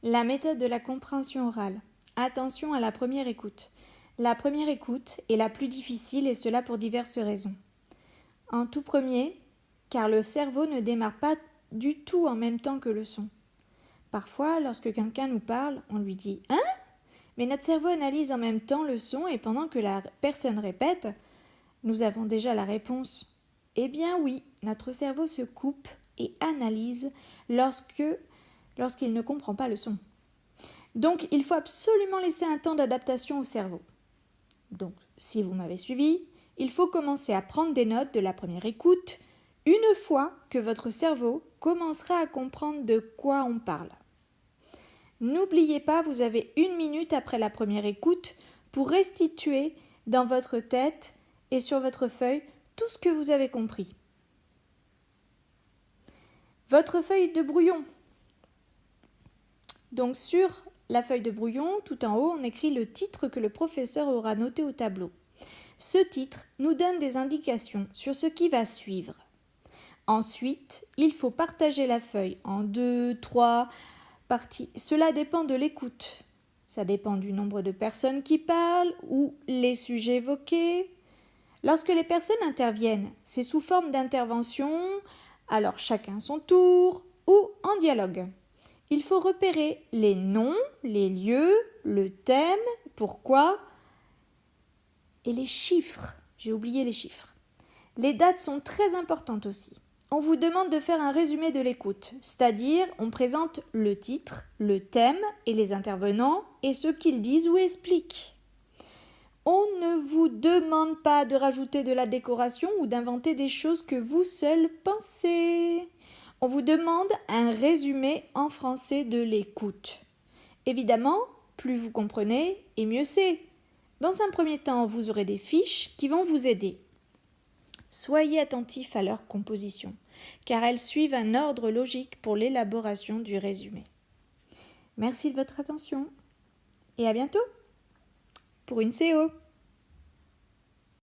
La méthode de la compréhension orale. Attention à la première écoute. La première écoute est la plus difficile et cela pour diverses raisons. En tout premier, car le cerveau ne démarre pas du tout en même temps que le son. Parfois, lorsque quelqu'un nous parle, on lui dit « Hein ?» Mais notre cerveau analyse en même temps le son et pendant que la personne répète, nous avons déjà la réponse. Eh bien oui, notre cerveau se coupe et analyse lorsqu'il ne comprend pas le son. Donc, il faut absolument laisser un temps d'adaptation au cerveau. Donc, si vous m'avez suivi, il faut commencer à prendre des notes de la première écoute une fois que votre cerveau commencera à comprendre de quoi on parle. N'oubliez pas, vous avez 1 minute après la première écoute pour restituer dans votre tête et sur votre feuille tout ce que vous avez compris. Votre feuille de brouillon. Donc sur la feuille de brouillon, tout en haut, on écrit le titre que le professeur aura noté au tableau. Ce titre nous donne des indications sur ce qui va suivre. Ensuite, il faut partager la feuille en 2, 3 parties. Cela dépend de l'écoute. Ça dépend du nombre de personnes qui parlent ou les sujets évoqués. Lorsque les personnes interviennent, c'est sous forme d'intervention, alors chacun son tour ou en dialogue. Il faut repérer les noms, les lieux, le thème, pourquoi et les chiffres. J'ai oublié les chiffres. Les dates sont très importantes aussi. On vous demande de faire un résumé de l'écoute, c'est-à-dire on présente le titre, le thème et les intervenants et ce qu'ils disent ou expliquent. On ne vous demande pas de rajouter de la décoration ou d'inventer des choses que vous seul pensez. On vous demande un résumé en français de l'écoute. Évidemment, plus vous comprenez et mieux c'est. Dans un premier temps, vous aurez des fiches qui vont vous aider. Soyez attentifs à leur composition, car elles suivent un ordre logique pour l'élaboration du résumé. Merci de votre attention et à bientôt pour une CO.